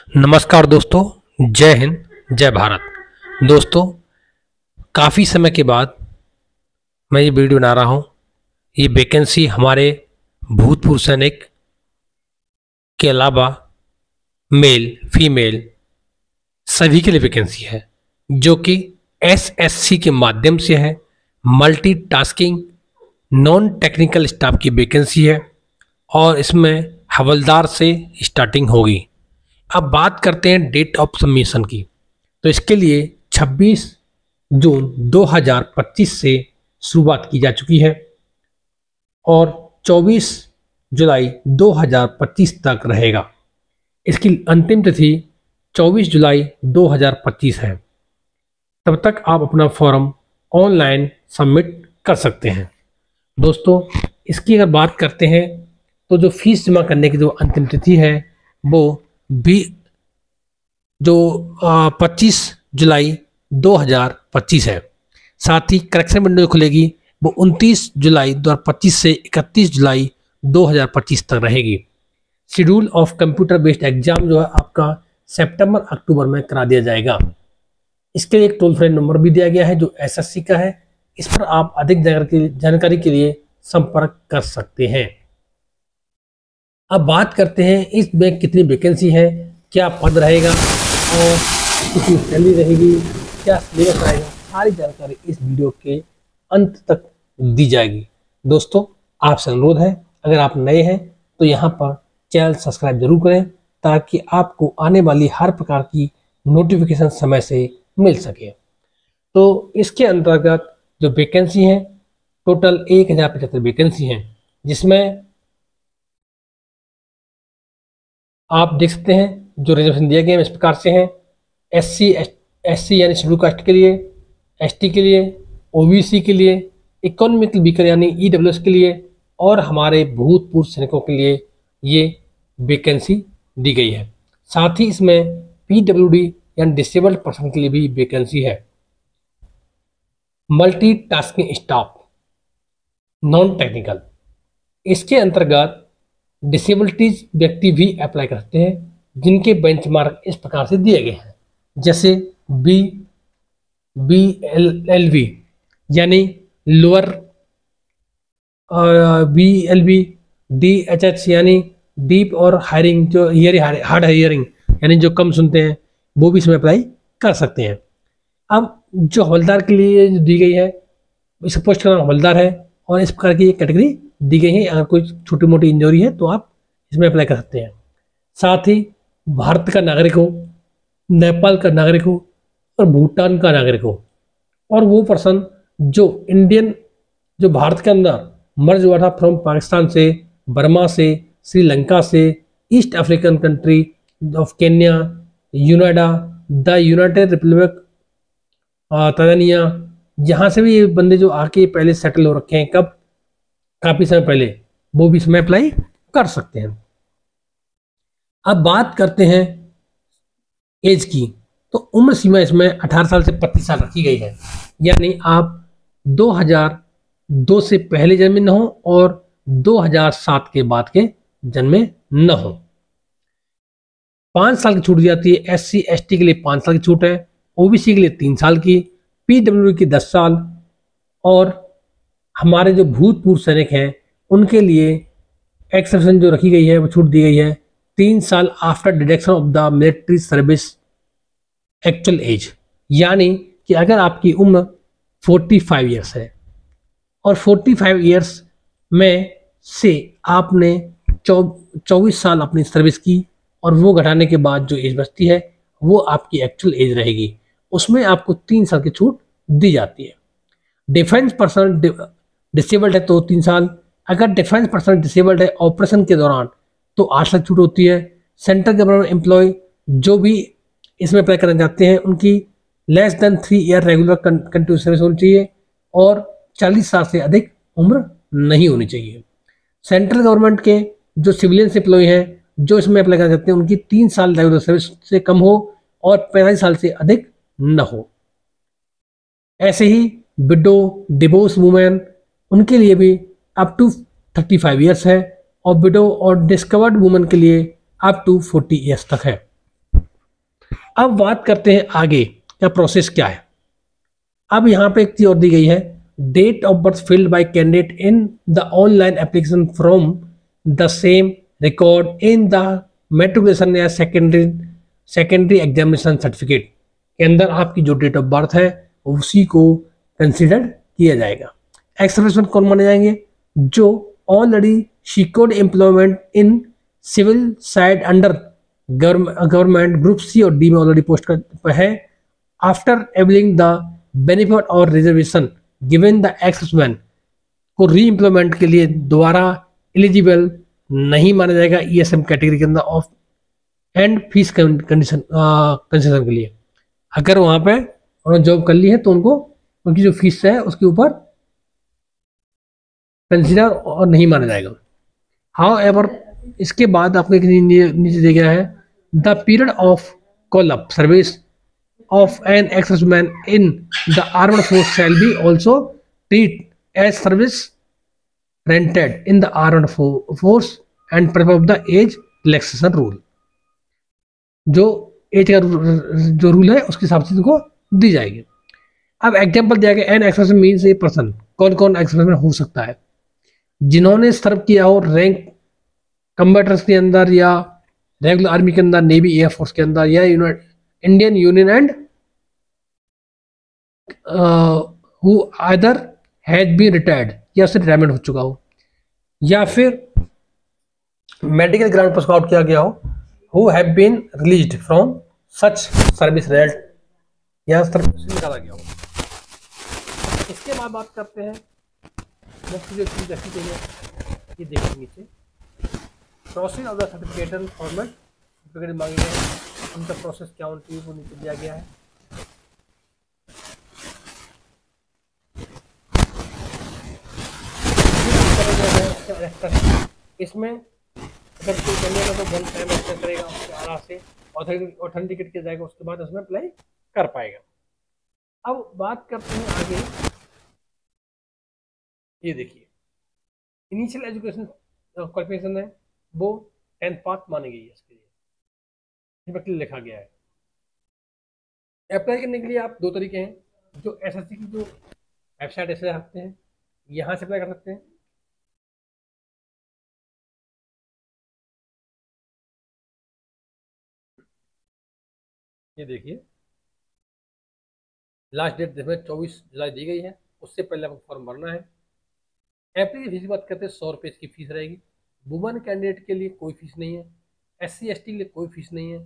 नमस्कार दोस्तों, जय हिंद, जय भारत। दोस्तों, काफ़ी समय के बाद मैं ये वीडियो बना रहा हूँ। ये वैकेंसी हमारे भूतपूर्व सैनिक के अलावा मेल फीमेल सभी के लिए वैकेंसी है, जो कि एसएससी के माध्यम से है। मल्टीटास्किंग नॉन टेक्निकल स्टाफ की वैकेंसी है और इसमें हवलदार से स्टार्टिंग होगी। अब बात करते हैं डेट ऑफ सबमिशन की। तो इसके लिए 26 जून 2025 से शुरुआत की जा चुकी है और 24 जुलाई 2025 तक रहेगा। इसकी अंतिम तिथि 24 जुलाई 2025 है। तब तक आप अपना फॉर्म ऑनलाइन सबमिट कर सकते हैं। दोस्तों, इसकी अगर बात करते हैं तो जो फीस जमा करने की जो अंतिम तिथि है वो भी जो 25 जुलाई 2025 है। साथ ही करेक्शन विंडो खुलेगी वो 29 जुलाई 2025 से 31 जुलाई 2025 तक रहेगी। Schedule of computer based exam जो है आपका सितंबर अक्टूबर में करा दिया जाएगा। इसके लिए एक टोल फ्री नंबर भी दिया गया है जो एसएससी का है। इस पर आप अधिक जानकारी के लिए संपर्क कर सकते हैं। अब बात करते हैं इसमें कितनी वैकेंसी है, क्या पद रहेगा और कितनी सैलरी रहेगी, क्या सिलेबस रहेगा, सारी जानकारी इस वीडियो के अंत तक दी जाएगी। दोस्तों, आपसे अनुरोध है, अगर आप नए हैं तो यहाँ पर चैनल सब्सक्राइब जरूर करें ताकि आपको आने वाली हर प्रकार की नोटिफिकेशन समय से मिल सके। तो इसके अंतर्गत जो वैकेंसी है टोटल 1075 वैकेंसी है, जिसमें आप देख सकते हैं जो रिजर्वेशन दिए गए हैं इस प्रकार से हैं। एससी यानी शेड्यूल कास्ट के लिए, एसटी के लिए, ओबीसी के लिए, इकोनॉमिकल वीकर यानी ईडब्ल्यूएस के लिए और हमारे भूतपूर्व सैनिकों के लिए ये वैकेंसी दी गई है। साथ ही इसमें पीडब्ल्यूडी यानी डिसेबल्ड पर्सन के लिए भी वैकेंसी है। मल्टीटास्किंग स्टाफ नॉन टेक्निकल, इसके अंतर्गत डिसेबिलिटीज व्यक्ति भी अप्लाई कर सकते हैं जिनके बेंचमार्क इस प्रकार से दिए गए हैं, जैसे BLV यानी लोअर, BLV, DHH यानी डीप और हायरिंग जो हार्ड हायरिंग यानी जो कम सुनते हैं वो भी इसमें अप्लाई कर सकते हैं। अब जो हवलदार के लिए जो दी गई है, इस पोस्ट का नाम हवलदार है और इस प्रकार की कैटेगरी दी गई है। अगर कोई छोटी मोटी इंजरी है तो आप इसमें अप्लाई कर सकते हैं। साथ ही भारत का नागरिक हो, नेपाल का नागरिक हो और भूटान का नागरिक हो और वो पर्सन जो जो भारत के अंदर मर्ज हुआ था फ्रॉम पाकिस्तान से, बर्मा से, श्रीलंका से, East African country of Kenya, Uganda, the United Republic, Tanzania, यहाँ से भी ये बंदे जो आके पहले सेटल हो रखे हैं कब काफ़ी समय पहले, वो भी इसमें अप्लाई कर सकते हैं। अब बात करते हैं एज की। तो उम्र सीमा इसमें 18 साल से 25 साल रखी गई है, यानी आप 2002 से पहले जन्मे न हो और 2007 के बाद के जन्मे न हो। 5 साल की छूट दी जाती है। एससी एसटी के लिए 5 साल की छूट है, ओबीसी के लिए 3 साल की, पीडब्ल्यूडी की 10 साल और हमारे जो भूतपूर्व सैनिक हैं उनके लिए एक्सेप्शन जो रखी गई है वो छूट दी गई है 3 साल after deduction of the military service actual as, यानी कि अगर आपकी उम्र 45 ईयर्स है और 45 ईयर्स में से आपने 24 साल अपनी सर्विस की और वो घटाने के बाद जो एज बचती है वो आपकी एक्चुअल एज रहेगी, उसमें आपको 3 साल की छूट दी जाती है। डिफेंस पर्सन डिसेबल्ड है तो 3 साल, अगर डिफेंस पर्सन डिसेबल्ड है ऑपरेशन के दौरान तो 8 साल छूट होती है। सेंट्रल गवर्नमेंट एम्प्लॉय जो भी इसमें अप्लाई करना चाहते हैं उनकी less than 3 year regular continuous service होनी चाहिए और 40 साल से अधिक उम्र नहीं होनी चाहिए। सेंट्रल गवर्नमेंट के जो सिविलियन एम्प्लॉय हैं जो इसमें अप्लाई करना चाहते हैं उनकी 3 साल रेगुलर सर्विस से कम हो और 45 साल से अधिक न हो। ऐसे ही विडो, डिवोर्स वुमेन, उनके लिए भी अप टू 35 ईयर्स है और विडो और डिस्कवर्ड वुमेन के लिए अप टू 40 ईयर्स तक है। अब बात करते हैं आगे क्या प्रोसेस क्या है। अब यहाँ पे एक चीज और दी गई है, date of birth filled by candidate in the online application from the same record in the matriculation या सेकेंडरी एग्जामिनेशन सर्टिफिकेट के अंदर आपकी जो डेट ऑफ बर्थ है उसी को कंसिडर किया जाएगा। एक्स सर्विसमैन कौन माने जाएंगे? जो already secured employment in civil side under government group C और डी में ऑलरेडी पोस्ट कर है, आफ्टर एबलिंग द बेनिफिट और रिजर्वेशन गिवन द एक्समैन को री एम्प्लॉयमेंट के लिए दोबारा एलिजिबल नहीं माना जाएगा ईएसएम कैटेगरी के अंदर of and fees condition concession के लिए। अगर वहां पे उन्होंने जॉब कर ली है तो उनको उनकी जो फीस है उसके ऊपर कंसिडर और नहीं माना जाएगा। हाउ एवर इसके बाद आपको एक नीचे दिया गया है, the period of call up service of an ex-serviceman in the armed force shall be also treated as service rendered in the armed force and purpose of the age relaxation rule। जो as का जो rule है उसके हिसाब से इनको दी जाएगी। अब एग्जाम्पल दिया गया, an ex-serviceman means a person, कौन कौन एक्स-सर्विसमैन हो सकता है? जिन्होंने सर्व किया हो रैंक कम्बैटर्स के अंदर या रेगुलर आर्मी के अंदर, नेवी एयरफोर्स के अंदर या Indian union and who either has been retired या उससे रिटायरमेंट हो चुका हो, या फिर मेडिकल ग्राउंड पर स्काउट किया गया हो, who have been released from such service रेल्ट या सर्विस निकाला गया हो। इसके बाद बात करते हैं मुख्य जो चीज रखी गई है, ये देखिए नीचे process of the certification format certificate मांगे गए हैं, उनका प्रोसेस क्या होती है वो नीचे दिया गया है। इसमें अगर कोई करने का तो बहुत टाइम एक्सटेंड करेगा, उसके आराम से ऑथेंटिकेट किया जाएगा, उसके बाद उसमें अप्लाई कर पाएगा। अब बात करते हैं आगे, ये देखिए इनिशियल एजुकेशन क्वालिफिकेशन है वो 10th पास मानी गई है, इसके लिए लिखा गया है। अप्लाई करने के लिए आप दो तरीके हैं, जो एसएससी की जो वेबसाइट ऐसे रखते हैं यहाँ से अप्लाई कर सकते हैं, ये देखिए लास्ट डेट इसमें 24 जुलाई दी गई है, उससे पहले आपको फॉर्म भरना है। एप्लीकेशन फीस की बात करते हैं 100 रुपये इसकी फीस रहेगी। वुमेन कैंडिडेट के लिए कोई फीस नहीं है, SC ST के लिए कोई फीस नहीं है,